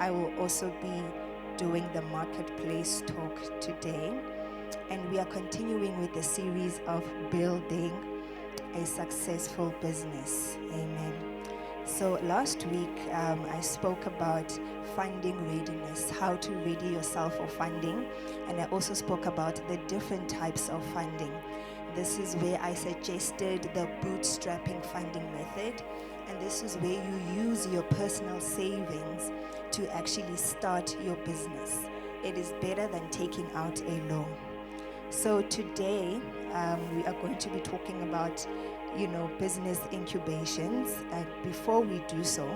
I will also be doing the marketplace talk today. And we are continuing with the series of building a successful business. Amen. So last week, I spoke about funding readiness, how to ready yourself for funding. And I also spoke about the different types of funding. This is where I suggested the bootstrapping funding method. And this is where you use your personal savings to actually start your business. It is better than taking out a loan. So today, we are going to be talking about, business incubations. And before we do so,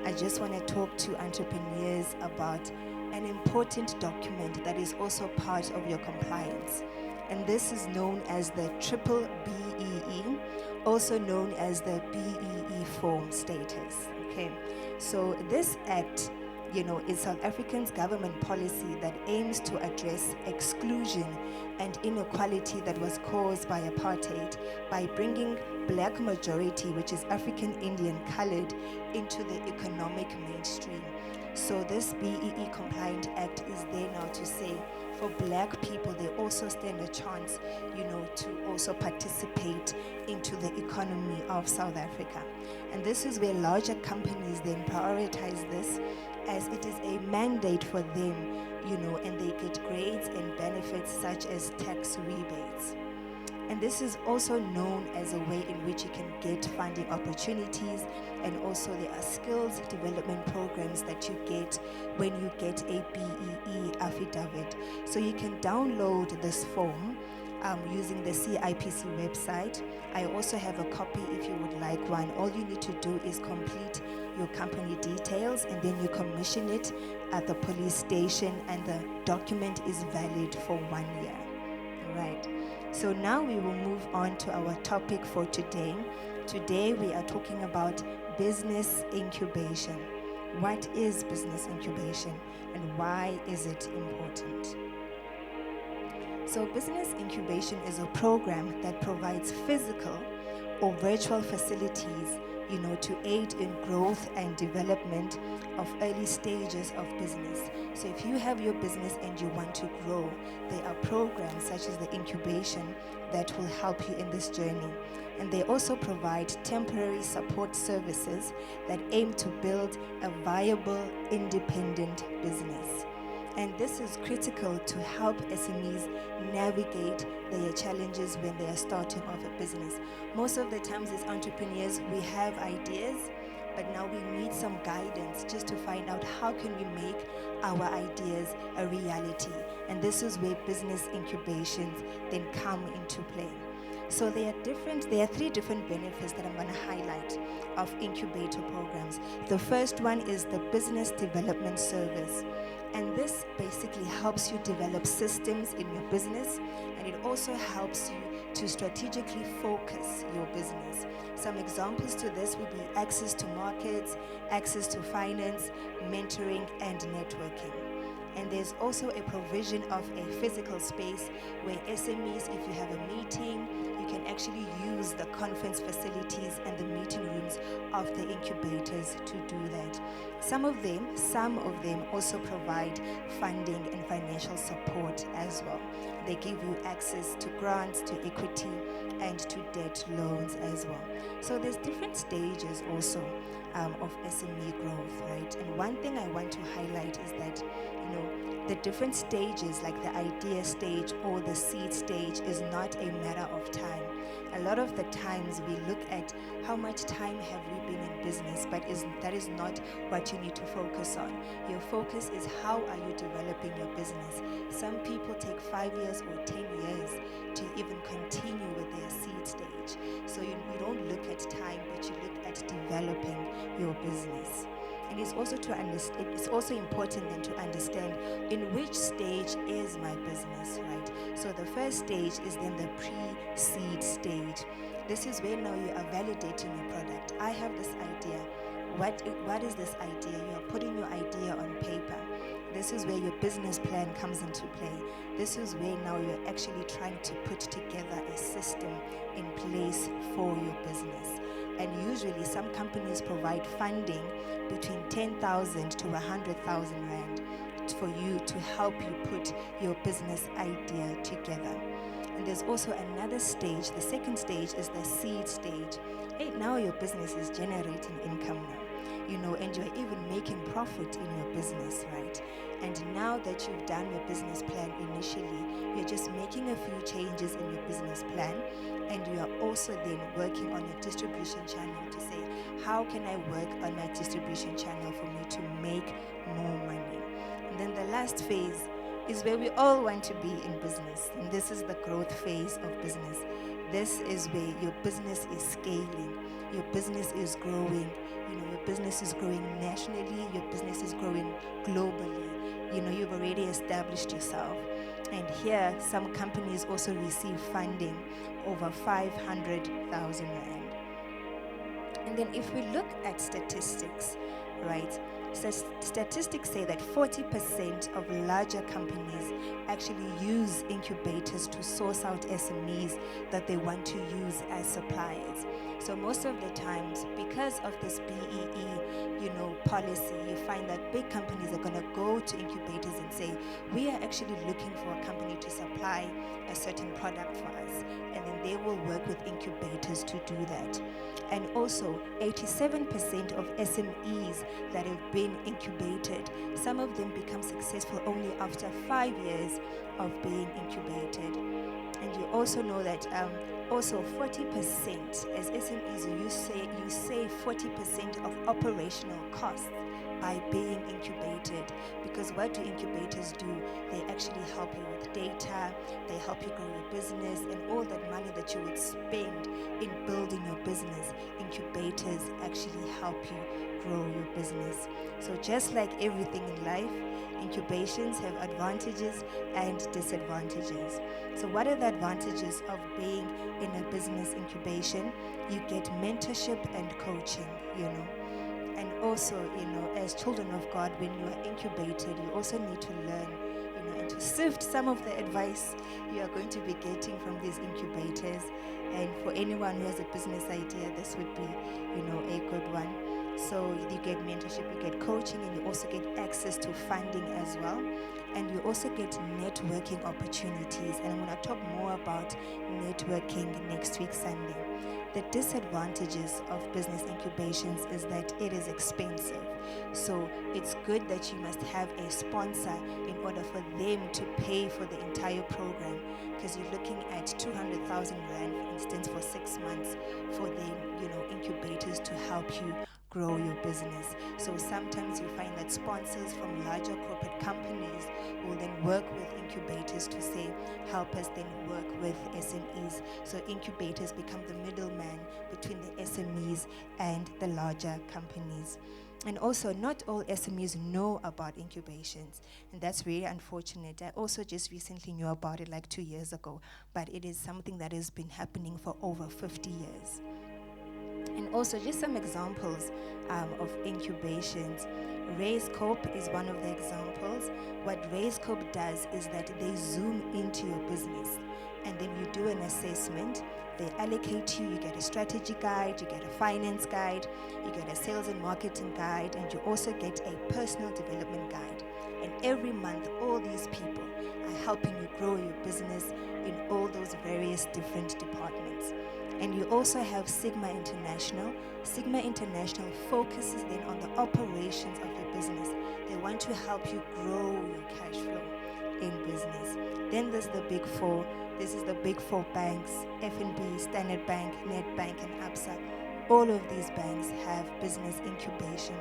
I just want to talk to entrepreneurs about an important document that is also part of your compliance. And this is known as the Triple BEE, also known as the BEE form status. Okay, so this act, is South Africa's government policy that aims to address exclusion and inequality that was caused by apartheid by bringing black majority, which is African Indian colored, into the economic mainstream. So this BEE compliant act is there now to say for black people, they also stand a chance, to also participate into the economy of South Africa. And this is where larger companies then prioritize this as it is a mandate for them, and they get grades and benefits such as tax rebates. And this is also known as a way in which you can get funding opportunities, and also there are skills development programs that you get when you get a BEE affidavit. So you can download this form using the CIPC website. I also have a copy if you would like one. All you need to do is complete your company details, and then you commission it at the police station, and the document is valid for 1 year. All right. So now we will move on to our topic for today. Today we are talking about business incubation. What is business incubation and why is it important? So business incubation is a program that provides physical or virtual facilities, to aid in growth and development of early stages of business. So if you have your business and you want to grow, there are programs such as the incubation that will help you in this journey. And they also provide temporary support services that aim to build a viable, independent business. And this is critical to help SMEs navigate their challenges when they are starting off a business. Most of the times as entrepreneurs, we have ideas, but now we need some guidance just to find out how can we make our ideas a reality. And this is where business incubations then come into play. So there are 3 different benefits that I'm going to highlight of incubator programs. The first one is the business development service. And this basically helps you develop systems in your business, and it also helps you to strategically focus your business. Some examples to this would be access to markets, access to finance, mentoring, and networking. And there's also a provision of a physical space where SMEs, if you have a meeting, you can actually use the conference facilities and the meeting rooms of the incubators to do that. Some of them also provide funding and financial support as well. They give you access to grants, to equity, and to debt loans as well. So there's different stages also of SME growth, right? And one thing I want to highlight is that, the different stages, like the idea stage or the seed stage, is not a matter of time. A lot of the times we look at how much time have we been in business, but that is not what you need to focus on. Your focus is how are you developing your business. Some people take 5 years or 10 years to even continue with their seed stage. So you don't look at time, but you look at developing your business. And it's also important then to understand in which stage is my business, right? So the first stage is then the pre-seed stage. This is where now you are validating your product. I have this idea. What is this idea? You are putting your idea on paper. This is where your business plan comes into play. This is where now you're actually trying to put together a system in place for your business. And usually some companies provide funding between 10,000 to 100,000 Rand for you to help you put your business idea together. And there's also another stage. The second stage is the seed stage. Hey, now your business is generating income now, and you're even making profit in your business, right? And now that you've done your business plan initially, you're just making a few changes in your business plan, and you are also then working on your distribution channel to say, how can I work on my distribution channel for me to make more money? And then the last phase is where we all want to be in business, and this is the growth phase of business. This is where your business is scaling, your business is growing, your business is growing nationally, your business is growing globally. You've already established yourself. And here, some companies also receive funding over 500,000 Rand. And then if we look at statistics, right? Statistics say that 40% of larger companies actually use incubators to source out SMEs that they want to use as suppliers. So most of the times, because of this BEE, policy, you find that big companies are going to go to incubators and say, we are actually looking for a company to supply a certain product for us. And then they will work with incubators to do that. And also, 87% of SMEs that have been incubated, some of them become successful only after 5 years of being incubated. And you also know that also 40% as SMEs, you save 40% of operational costs by being incubated. Because what do incubators do? They actually help you with data, they help you grow your business, and all that money that you would spend in building your business, incubators actually help you grow your business. So just like everything in life, incubations have advantages and disadvantages. So what are the advantages of being in a business incubation? You get mentorship and coaching, And also, as children of God, when you are incubated, you also need to learn, and to sift some of the advice you are going to be getting from these incubators. And for anyone who has a business idea, this would be, a good one. So you get mentorship, you get coaching, and you also get access to funding as well. And you also get networking opportunities. And I'm going to talk more about networking next week, Sunday. The disadvantages of business incubations is that it is expensive. So it's good that you must have a sponsor in order for them to pay for the entire program, because you're looking at 200,000 Rand, for instance, for 6 months for the incubators to help you grow your business. So sometimes you find that sponsors from larger corporate companies will then work with incubators to say, help us then work with SMEs. So incubators become the middleman between the SMEs and the larger companies. And also, not all SMEs know about incubations, and that's really unfortunate. I also just recently knew about it like 2 years ago, but it is something that has been happening for over 50 years. And also, just some examples of incubations. RaiseCorp is one of the examples. What RaiseCorp does is that they zoom into your business, and then you do an assessment. They allocate you get a strategy guide, you get a finance guide, you get a sales and marketing guide, and you also get a personal development guide. And every month, all these people are helping you grow your business in all those various different departments. And you also have Sigma International. Sigma International focuses then on the operations of your business. They want to help you grow your cash flow in business. Then there's the Big Four. This is the Big Four banks: FNB, Standard Bank, Nedbank, and Absa. All of these banks have business incubation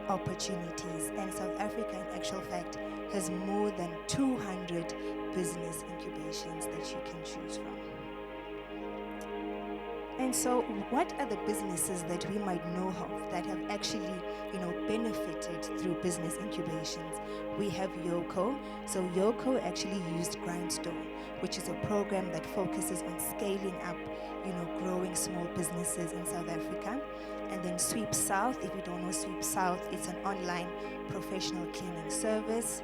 opportunities. And South Africa, in actual fact, has more than 200 business incubations that you can choose from. And so what are the businesses that we might know of that have actually, benefited through business incubations? We have Yoco. So Yoco actually used Grindstone, which is a program that focuses on scaling up, growing small businesses in South Africa. And then Sweep South, if you don't know Sweep South, it's an online professional cleaning service.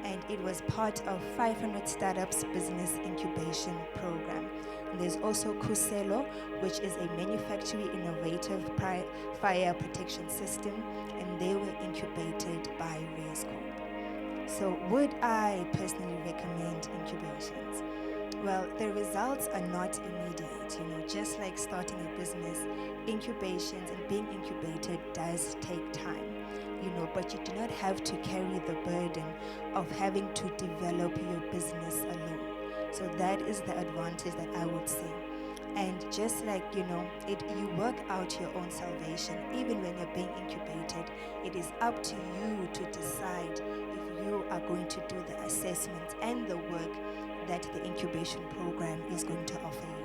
and it was part of 500 Startups Business Incubation Program. And there's also Kuselo, which is a manufacturing innovative fire protection system, and they were incubated by RaceCorp. So would I personally recommend incubations? Well, the results are not immediate, just like starting a business, incubations and being incubated does take time, but you do not have to carry the burden of having to develop your business alone. So that is the advantage that I would say. And just like, you work out your own salvation, even when you're being incubated, it is up to you to decide if you are going to do the assessment and the work that the incubation program is going to offer you.